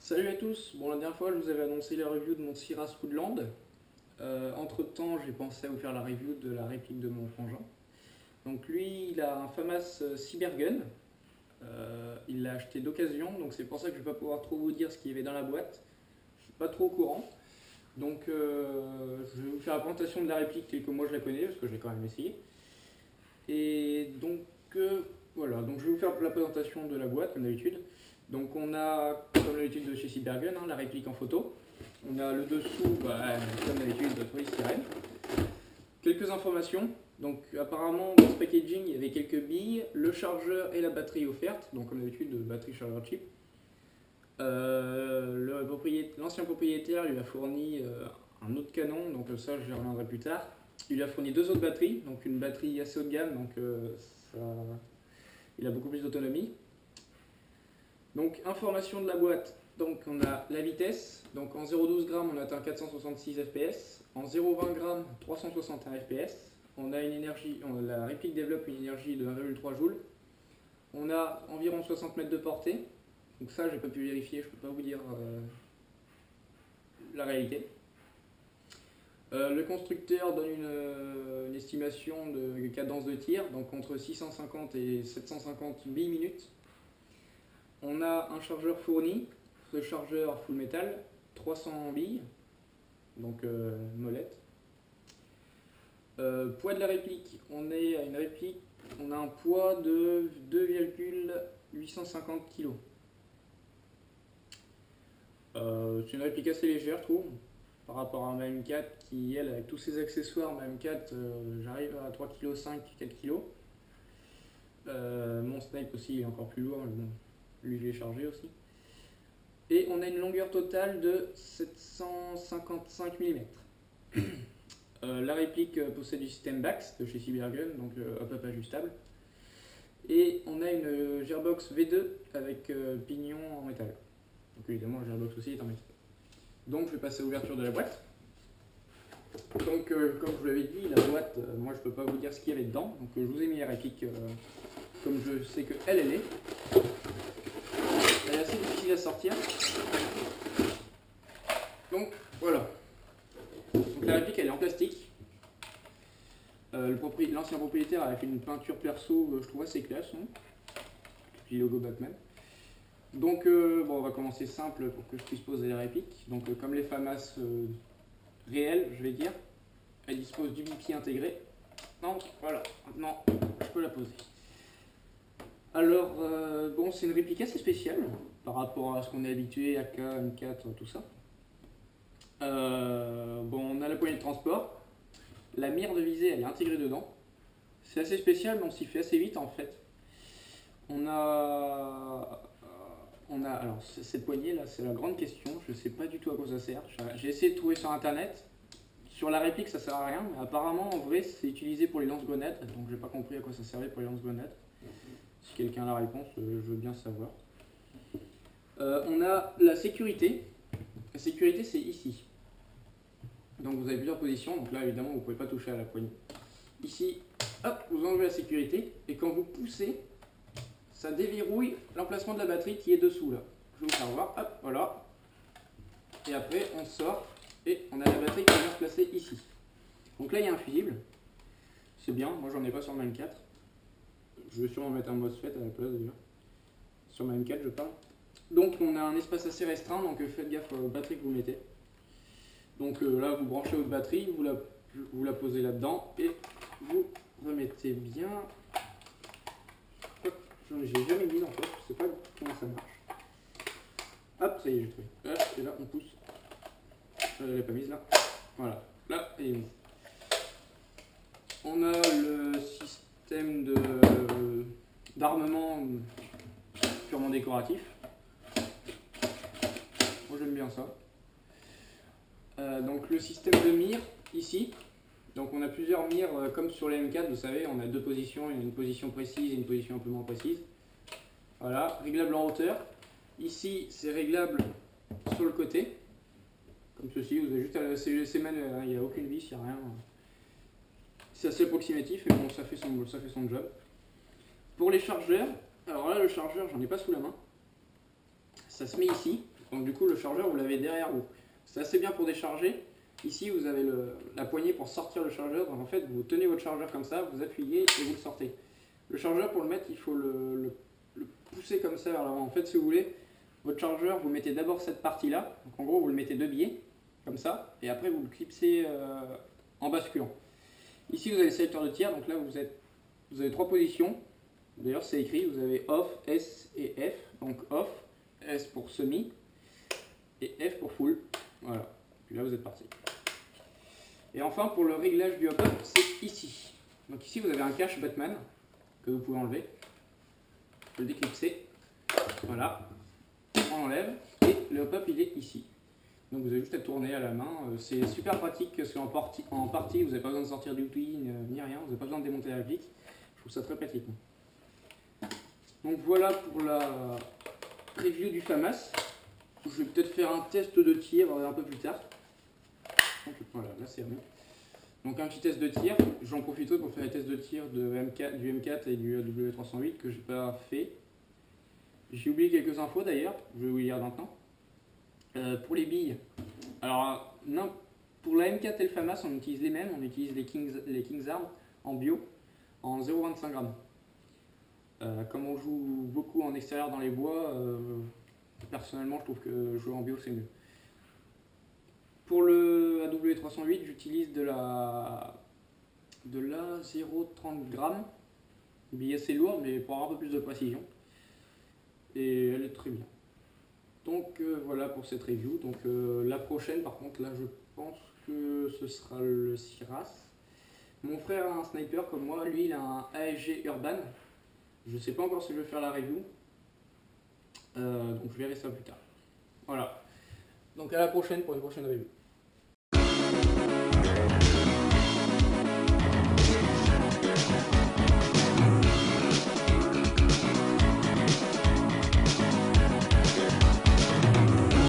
Salut à tous. Bon, la dernière fois, je vous avais annoncé la review de mon Siras Woodland. Entre-temps, j'ai pensé à vous faire la review de la réplique de mon frangin. Donc lui, il a un FAMAS Cybergun. Il l'a acheté d'occasion, donc c'est pour ça que je ne vais pas pouvoir trop vous dire ce qu'il y avait dans la boîte. Je suis pas trop au courant. Donc je vais vous faire la présentation de la réplique telle que moi je la connais, parce que je l'ai quand même essayé. Et donc voilà, donc je vais vous faire la présentation de la boîte comme d'habitude. Donc on a, comme d'habitude de chez Cybergun, la réplique en photo. On a le dessous, comme d'habitude, de polystyrène. Quelques informations. Donc apparemment dans ce packaging il y avait quelques billes, le chargeur et la batterie offerte. Donc comme d'habitude, batterie chargeur chip. L'ancien propriétaire lui a fourni un autre canon, donc ça je reviendrai plus tard. Il lui a fourni deux autres batteries, donc une batterie assez haut de gamme, donc il a beaucoup plus d'autonomie. Donc information de la boîte, donc on a la vitesse, donc en 0,12 g on atteint 466 fps, en 0,20 g 361 fps, on a une énergie, la réplique développe une énergie de 1,3 joules, on a environ 60 mètres de portée, donc ça j'ai pas pu vérifier, je peux pas vous dire la réalité. Le constructeur donne une estimation de cadence de tir, donc entre 650 et 750 billes minutes. On a un chargeur fourni, ce chargeur full metal, 300 billes, donc molette. Poids de la réplique, on est à une réplique, on a un poids de 2,850 kg. C'est une réplique assez légère, je trouve, par rapport à ma M4 qui, elle, avec tous ses accessoires, ma M4, j'arrive à 3,5 kg, 4 kg. Mon Snipe aussi est encore plus lourd, mais bon, lui je l'ai chargé aussi. Et on a une longueur totale de 755 mm. La réplique possède du système BAX de chez Cybergun, donc hop-up ajustable. Et on a une Gearbox V2 avec pignon en métal. Donc évidemment la Gearbox aussi est en métal. Donc je vais passer à l'ouverture de la boîte. Donc comme je vous l'avais dit, la boîte, moi je peux pas vous dire ce qu'il y avait dedans. Donc je vous ai mis la réplique comme je sais que elle est. Elle est assez difficile à sortir. Donc voilà. Donc la réplique elle est en plastique. L'ancien propriétaire a fait une peinture perso, je trouve assez classe. Hein. Puis logo Batman. Donc bon, on va commencer simple pour que je puisse poser la réplique. Donc comme les FAMAS réelles, je vais dire, elle dispose du bipi intégré. Donc voilà, maintenant je peux la poser. Alors bon, c'est une réplique assez spéciale par rapport à ce qu'on est habitué, AK, M4, tout ça. Bon, on a la poignée de transport. La mire de visée, elle est intégrée dedans. C'est assez spécial, mais on s'y fait assez vite en fait. On a alors cette poignée là, c'est la grande question. Je ne sais pas du tout à quoi ça sert. J'ai essayé de trouver sur internet. Sur la réplique, ça sert à rien, mais apparemment en vrai, c'est utilisé pour les lance-grenades. Donc j'ai pas compris à quoi ça servait pour les lance-grenades. Si quelqu'un a la réponse, je veux bien savoir. On a la sécurité. La sécurité, c'est ici. Donc vous avez plusieurs positions. Donc là, évidemment, vous ne pouvez pas toucher à la poignée. Ici, hop, vous enlevez la sécurité. Et quand vous poussez, ça déverrouille l'emplacement de la batterie qui est dessous là. Je vais vous faire voir. Hop, voilà. Et après, on sort et on a la batterie qui vient se placer ici. Donc là, il y a un fusible. C'est bien. Moi, j'en ai pas sur ma M4. Je vais sûrement mettre un MOSFET à la place d'ailleurs. Sur ma M4, je parle. Donc, on a un espace assez restreint. Donc, faites gaffe aux batteries que vous mettez. Donc là, vous branchez votre batterie, vous la posez là-dedans et vous remettez bien. Hop, j'ai jamais mis en fait, je sais pas comment ça marche. Hop, ça y est, j'ai trouvé. Hop, et là, on pousse. Je l'ai pas mise là. Voilà, là, et on a le système d'armement purement décoratif. Moi, j'aime bien ça. Donc le système de mire ici, donc on a plusieurs mires comme sur les M4, vous savez, on a deux positions, une position précise et une position un peu moins précise. Voilà, réglable en hauteur. Ici c'est réglable sur le côté, comme ceci, vous avez juste à c'est manuel, hein, il n'y a aucune vis, il n'y a rien. C'est assez approximatif et bon, ça fait son job. Pour les chargeurs, alors là le chargeur j'en ai pas sous la main, ça se met ici. Donc du coup le chargeur vous l'avez derrière vous. C'est assez bien pour décharger. Ici vous avez la poignée pour sortir le chargeur, donc en fait vous tenez votre chargeur comme ça, vous appuyez et vous le sortez. Le chargeur pour le mettre il faut le pousser comme ça vers l'avant. En fait si vous voulez, votre chargeur vous mettez d'abord cette partie là, donc en gros vous le mettez de biais, comme ça, et après vous le clipsez en basculant. Ici vous avez le sélecteur de tir, donc là vous avez 3 positions, d'ailleurs c'est écrit, vous avez off, S et F, donc off, S pour semi, et F pour full, voilà, puis là vous êtes parti. Et enfin pour le réglage du hop-up, c'est ici. Donc ici vous avez un cache Batman, que vous pouvez enlever, le déclipser, voilà, on enlève, et le hop-up il est ici. Donc vous avez juste à tourner à la main, c'est super pratique parce qu'en partie vous n'avez pas besoin de sortir du twin ni rien, vous n'avez pas besoin de démonter la réplique, je trouve ça très pratique. Donc voilà pour la review du FAMAS, je vais peut-être faire un test de tir un peu plus tard. Donc voilà, là c'est bon. Donc un petit test de tir, j'en profiterai pour faire les tests de tir du M4 et du AW308 que j'ai pas fait. J'ai oublié quelques infos d'ailleurs, je vais vous les lire maintenant. Pour les billes, alors non, pour la M4 et le FAMAS on utilise les mêmes, on utilise les Kings Arm en bio en 0,25 g. Comme on joue beaucoup en extérieur dans les bois, personnellement je trouve que jouer en bio c'est mieux. Pour le AW308 j'utilise de la 0,30 g, bille assez lourd mais pour avoir un peu plus de précision, et elle est très bien. Donc voilà pour cette review. Donc la prochaine par contre là je pense que ce sera le Siras. Mon frère a un sniper comme moi, lui il a un ASG Urban. Je sais pas encore si je vais faire la review. Donc je verrai ça plus tard. Voilà. Donc à la prochaine pour une prochaine review.